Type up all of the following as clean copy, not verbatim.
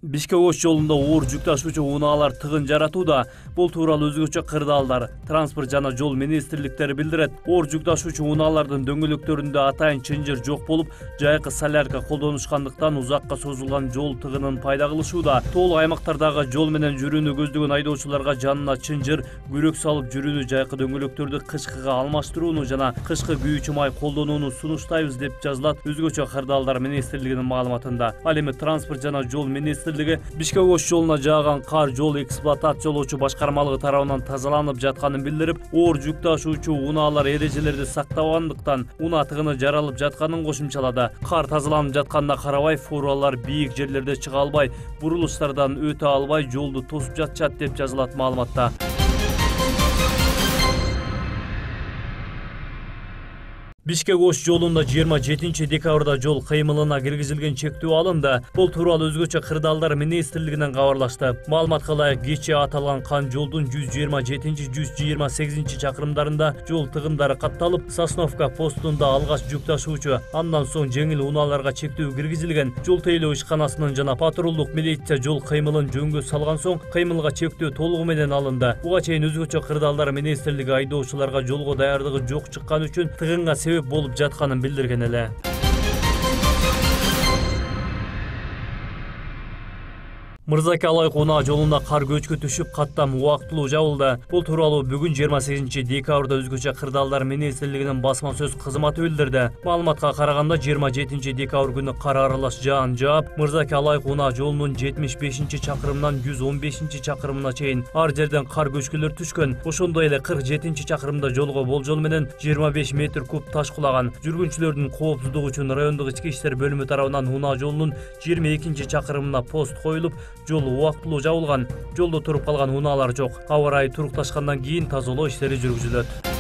Бишкек-Ош жолунда оор жүк ташуучу унаалар тыгын жаратууда. Бул тууралуу өзгөчө кырдаалдар, транспорт жана жол министрликтери билдирет. Оор жүк ташуучу унаалардын дөңгөлөктөрүндө атайын чынжыр жок болуп, жайкы солярка колдонушкандыктан узакка созулган жол тыгынын пайда кылышууда. Тоолуу аймактардагы жол менен жүрүүнү көздөгөн айдоочуларга жанына чынжыр, күрөк салып жүрүүнү, жайкы дөңгөлөктөрдү кышкыга алмаштырууну жана кышкы күйүүчү май колдонууну сунуштайбыз деп жазылат өзгөчө кырдаалдар министрлигинин маалыматында. Ал эми транспорт жана жол министрлиги Бишкек-Ош жолуна жааган кар жол эксплуатациялоочу башкармалыгы тарабынан тазаланып жатканын билдирип, оор жүк ташуучу унаалар эрежелерди сактабагандыктан унаа тыгыны жаралып жатканын кошумчалады. Кар тазаланып жатканына карабай, фуралар бийик жерлерде чыга албай, бурулуштардан өтө албай жолду тосуп жатышат деп жазылат маалыматта. Бишкек-Ош жолунда 27 декабрда жол кыймылына киргизилген чектөө алынды. Бул тууралуу өзгөчө кырдаалдар министрлигинен кабарлашты. Маалыматка ылайык, кечээ аталган кан жолдун 127-128 чакырымдарында жол тыгындары катталып, Сосновка постунда алгач жүк ташуучу, андан соң жеңил унааларга чектөө киргизилген. Жол тейлөө ишканасынын жана патрулдук милиция жол кыймылын жөнгө салган соң, кыймылга чектөө толугу менен алынды. Буга чейин өзгөчө кырдаалдар министрлиги айдоочуларга жолго даярдыгы жок чыккан үчүн тыгынга болуп жатканын билдирген эле. Мырзаке алайык унаа жолунда кар көчкү түшүп, каттам убактылуу жабылды. Бул тууралуу бүгүн 28 декабрда өзгөчө кырдаалдар министрлигинин басма сөз кызматы билдирди. Маалыматка караганда 27 декабрь күнү кар аралаш жаан жаап, Мырзаке алайык унаа жолунун 75 чакырымынан 115 чакырымына чейин ар жерден кар көчкүлөр түшкөн. Ошондой эле 47 чакырымда жолго болжол менен 25 метр куб таш кулаган. Жүргүнчүлөрдүн коопсуздугу үчүн райондук ички иштер бөлүмү тарабынан унаа жолунун 22 чакырымына пост коюлуп, жол убактылуу жабылган. Жолдо туруп калган унаалар жок. Аба ырайы турукташкандан кийин тазалоо иштери жүргүзүлөт.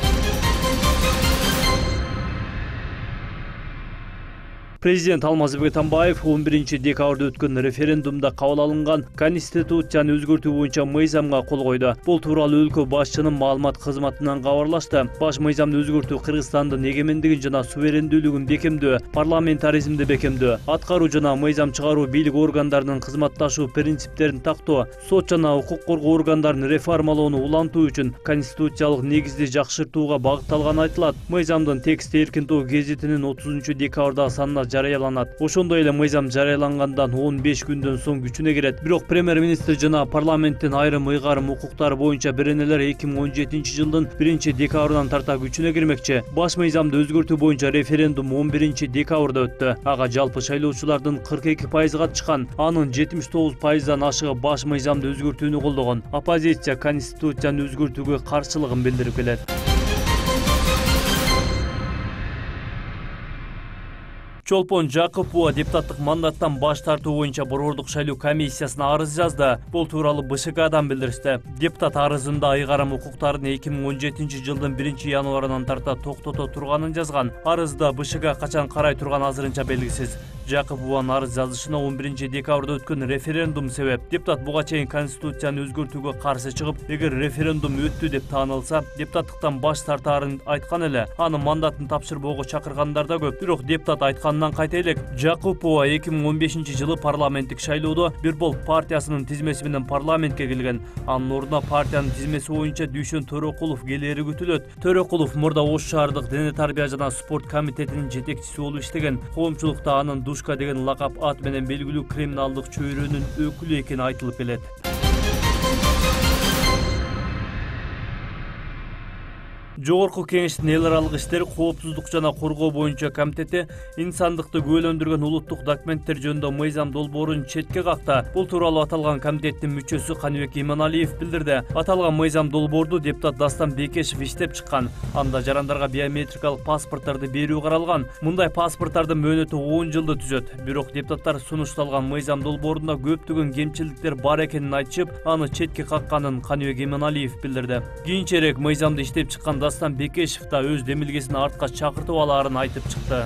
Президент Алмазбек Атамбаев 11 декабрда өткөн референдумда кабыл алынган конституцияны өзгөртүү боюнча мыйзамга кол койду. Бул тууралуу өлкө башчынын маалымат кызматынан кабарлашты. Баш мыйзамды өзгөртүү Кыргызстандын эгемендигин жана суверендүүлүгүн бекемдөө, парламентаризмди бекемдөө, аткаруу жана мыйзам чыгаруу бийлик органдарынын кызматташуу принциптерин тактоо, сот жана укук коргоо органдарын реформалоону улантуу үчүн конституциялык негизди жакшыртууга багытталганы айтылат. Мыйзамдын тексти Эркин Тоо гезитинин 30 декабрда санына жарыяланат. Ошондой эле мыйзам жарыялангандан 15 күндөн соң күчүнө кирет. Бирок премьер-министр жана парламенттин айрым ыйгарым укуктары боюнча беренелер 2017 жылдын 1 декабрынан тарта күчүнө кирмекчи. Баш мыйзамды өзгөртүү боюнча референдум 11 декабрда өттү. Ага жалпы шайлоочулардын 42% катышкан, анын 79%дан ашыгы баш мыйзамды өзгөртүүнү колдогон. Оппозиция конституцияны өзгөртүүгө каршылыгын билдирип келет. Чолпон Жакупова депутаттык мандаттан баш тартуу боюнча борбордук шайлоо комиссиясына арыз жазды. Бул тууралуу БШКдан билдиришти. Депутат арызында ыйгарым укуктарын 2017 жылдын 1 январынан тарта токтото турганын жазган. Арызда БШК качан карай турган азырынча белгисиз. Жакупованын арыз жазышына 11 декабрда өткөн референдум себеп. Депутат буга чейин конституцияны өзгөртүүгө каршы чыгып, эгер референдум өттү деп таанылса, депутаттыктан баш тартаарын айткан эле. Анын мандатын тапшырбоого чакыргандар да көп. Бирок депутат айтканынан кайта элек. Жакупова 2015 жылы парламенттик шайлоодо Бир Болуп партиясынын тизмеси менен парламентке келген. Анын ордуна партиянын тизмеси боюнча Дүйшөн Төрөкулов келери күтүлөт. Төрөкулов мурда Ош шаардык дене тарбия жана спорт комитетинин жетекчиси болуп иштеген. Коомчулукта анын Душка деген лакап ат менен белгилүү криминалдык чөйрөнүн өкүлү экени айтылып келет. Жогорку кеңештин эл аралык иштер, коопсуздук жана коргоо боюнча комитети инсандыкты күбөлөндүргөн улуттук документтер жөнүндө мыйзам долбоорун четке какты. Бул тууралуу аталган комитеттин мүчөсү Каныбек Иманалиев билдирди. Аталган мыйзам долбоорду депутат Дастан Бекешев иштеп чыккан. Анда жарандарга биометрикалык паспорттарды берүү каралган. Мындай паспорттардын мөөнөтү 10 жылды түзөт. Бирок депутаттар сунушталган мыйзам долбоорунда көптөгөн кемчиликтер бар экенин айтышып, аны четке какканын Каныбек Иманалиев билдирди. Кийинчерээк мыйзамды иштеп чыккан Дастан Бекешев да өз демилгесин артка чакыртып алаарын айтып чыкты.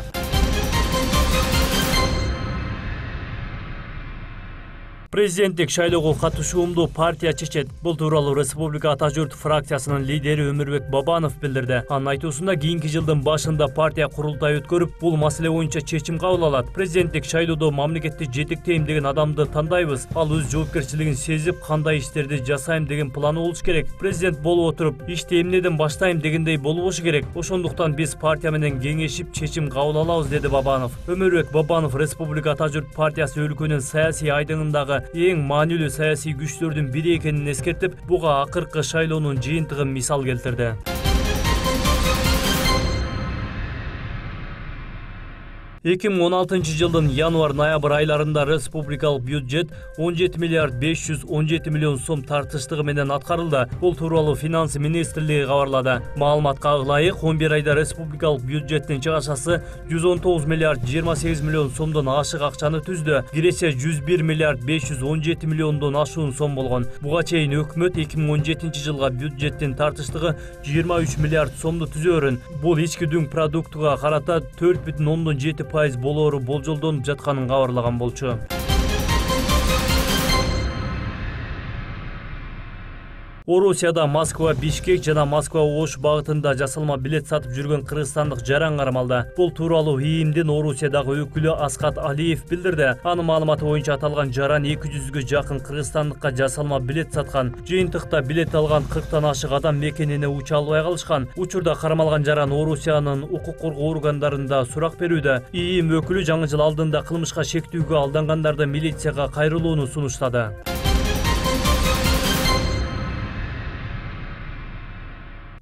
Президенттик шайлоого катышуумду партия чечет. Бул тууралуу Республика Ата Журт фракциясынын лидери Өмүрбек Бабанов билдирди. Анын айтуусунда кийинки жылдын башында партия курултай өткөрүп, бул маселе боюнча чечим кабыл алат. Президенттик шайлоодо мамлекетти жетектейм деген адамды тандайбыз. Ал өз жоопкерчилигин сезип, кандай иштерди жасайм деген планы болуш керек. Президент болуп отуруп, ишти эмнеден баштайм дегендей болбошу керек. Ошондуктан биз партия менен кеңешип чечим кабыл алабыз, деди Бабанов. Өмүрбек Бабанов Республика Ата Журт партиясы өлкөнүн саясий айдыңындагы эң маанилүү саясий күчтөрдүн бири экенин эскертип, буга акыркы шайлоонун жыйынтыгын мисал келтирди. 2016 жылдын январь-ноябрь айларында республикалык бюджет 17 миллиард 517 миллион сом тартыштыгы менен аткарылды. Бул тууралуу финанс министрлиги кабарлады. Маалыматка ылайык 11 айда республикалык бюджеттин чыгашасы 119 миллиард 28 миллион сомдон ашык акчаны түздү. Киреше 101 миллиард 517 миллиондон ашуун сом болгон. Буга чейин өкмөт 2017 жылга бюджеттин тартыштыгы 23 миллиард сомду түзөөрүн. Бул ички дүң продуктуга карата 4,7% болоору болжолдонуп жатканын кабарлаган болчу. Орусияда Москва, Бишкек жана Москва Ош багытында жасалма билет сатып жүргөн кыргызстандык жаран кармалды. Бул тууралуу ИИМдин Орусиядагы өкүлү Аскат Алиев билдирди. Анын маалыматы боюнча аталган жаран 200гө жакын кыргызстандыкка жасалма билет саткан. Жыйынтыкта билет алган 40тан ашык адам мекенине уча албай калышкан. Учурда кармалган жаран Орусиянын укук коргоо органдарында сурак берүүдө. ИИМ өкүлү жаңы жыл алдында кылмышка шектүүгө алдангандарды милицияга кайрылууну сунуштады.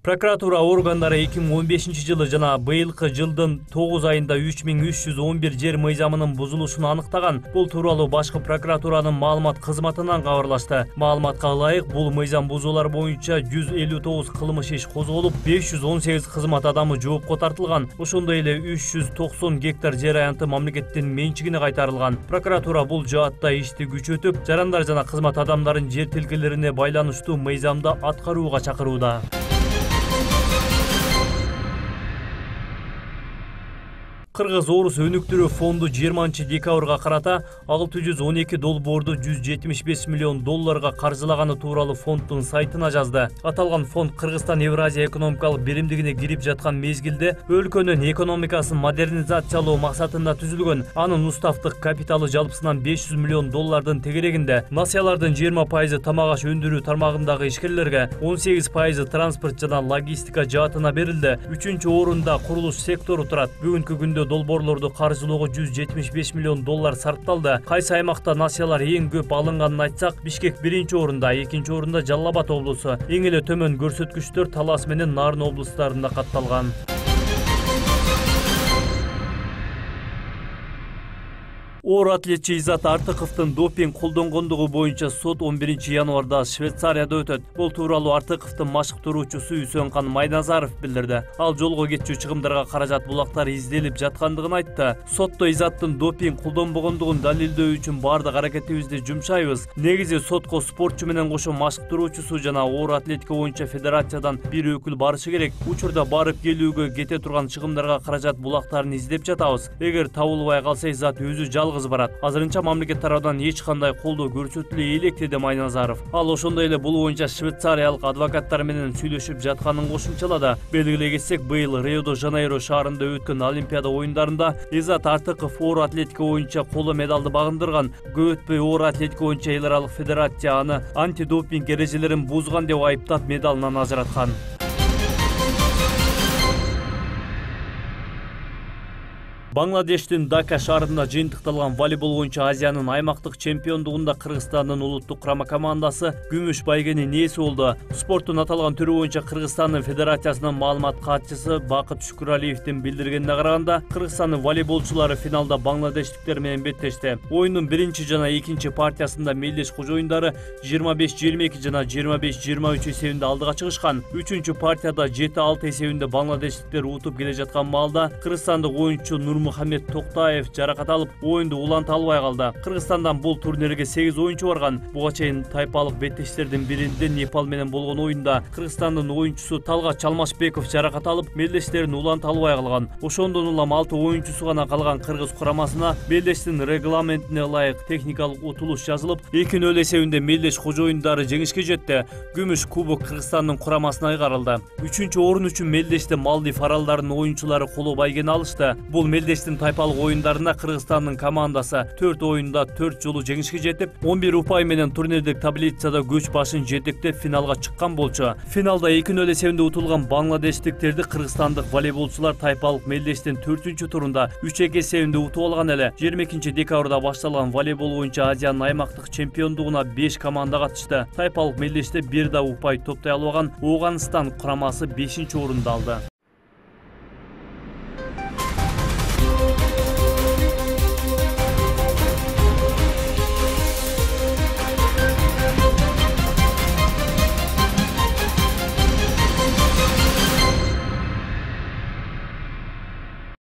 Прокуратура органдары 2015 жылы жана быйылкы жылдын 9 айында 3311 жер мыйзамынын бузулушун аныктаган. Бул тууралуу башкы прокуратуранын маалымат кызматынан кабарлашты. Маалыматка ылайык, бул мыйзам бузуулар боюнча 159 кылмыш иш козголуп, 518 кызмат адамы жоопко тартылган. Ошондой эле 390 гектар жер аянты мамлекеттин менчигине кайтарылган. Прокуратура бул жаатта ишти күчөтүп, жарандар жана кызмат адамдарын жер тилкелерине байланыштуу мыйзамды аткарууга чакырууда. Кыргыз Орус өнүктүрүү фонду 20 декабрга карата 612 долбоорду 175 миллион долларга каржылаганы тууралуу фонддун сайтына жазды. Аталган фонд Кыргызстан Евразия экономикалык биримдигине кирип жаткан мезгилде өлкөнүн экономикасын модернизациялоо максатында түзүлгөн. Анын уставдык капиталы жалпысынан 500 миллион доллардын тегерегинде. Насыялардын 20% тамак аш өндүрүү тармагындагы ишкерлерге, 18% транспорт жана логистика жаатына берилди. 3-орунда курулуш сектору турат. Бүгүнкү күндө долбоорлорду каржылоого 175 миллион доллар сарпталды. Кайсы аймакта насыялар эң көп алынганын айтсак, Бишкек 1-орунда, 2-орунда Жалал Абад облусу. Эң эле төмөн көрсөткүчтөр Талас менен Нарын облустарында катталган. Оор атлетчи Изат Артыковдун допинг колдонгондугу боюнча сот 11 январда Швейцарияда өтөт. Бул тууралуу Артыковдун машыктыруучусу Үсөнкан Майназаров билдирди. Ал жолго кетчү чыгымдарга каражат булактар изделип жаткандыгын айтты. Сотто Изаттын допинг колдонбогондугун далилдөө үчүн баардык аракетибизди жумшайбыз. Негизи сотко спортчу менен кошо машыктыруучусу жана оор атлетика боюнча федерациядан бир өкүл барышы керек. Учурда барып келүүгө кете турган чыгымдарга каражат булактарын издеп жатабыз. Эгер табылбай калса Изат өзү жалгыз барат. Азырынча мамлекет тарабынан эч кандай колдоо көрсөтүлө элек, деди Майназаров. Ал ошондой эле бул боюнча швейцариялык адвокаттар менен сүйлөшүп жатканын кошумчалады. Белгилей кетсек, быйыл Рио-де-Жанейро шаарында өткөн Олимпиада оюндарында Изат Артыков оор атлетика боюнча коло медалды багындырган. Көп өтпөй оор атлетика боюнча эл аралык федерация аны антидопинг эрежелерин бузган деп айыптап медалынан ажыраткан. Бангладештин Дака шаарында жыйынтыкталган волейбол боюнча Азиянын аймактык чемпиондугунда Кыргызстандын улуттук kurama командасы күмүш байгенин ээси болду. Спорттун аталган түрү боюнча Кыргызстандын федерациясынын маалымат катчысы Бакыт Шүкүралиевдин билдиргенине караганда, Кыргызстандын волейболчулары финалда бангладештиктер менен беттешти. Оюндун 1 жана 2 партиясында мелдеш кожоюндары 25-22 жана 25-23 эсебинде алдыга чыгышкан. 3 партияда 7-6 эсебинде бангладештиктер утуп келе жаткан маалда Кыргызстандык оюнчу Нурмухаммед Токтаев жаракат алып, оюнду уланта албай калды. Кыргызстандан бул турнирге 8 оюнчу барган. Буга чейин тайпалык беттештердин биринде Непал менен болгон оюнда Кыргызстандын оюнчусу Талгат Чалмашбеков жаракат алып, мелдештерин уланта албай калган. Ошондон улам 6 оюнчусу гана калган кыргыз курамасына мелдештин регламентине ылайык техникалык утулуш жазылып, 2-0 эсебинде мелдеш кожоюндары жеңишке жетти. Күмүш кубок Кыргызстандын курамасына кайгарылды. 3-чү орун үчүн Мелдеште Малдив аралдарынын оюнчулары коло байгени алышты. Бул Мелдештин тайпалык оюндарында Кыргызстандын командасы 4 оюнда 4 жолу жеңишке жетип, 11 упай менен турнирдик таблицада көч башын жетектеп финалга чыккан болчу. Финалда 2-0 эсебинде утулган бангладештиктерди кыргызстандык волейболчулар тайпалык Мелдештин 4-чү турунда 3-2 эсебинде утуп алган эле. 22 декабрда башталган волейбол боюнча Азиянын аймактык чемпиондугуна 5 команда катышты. Тайпалык Мелдеште бир да упай топтой албаган Ооганстан курамасы 5-орунду алды.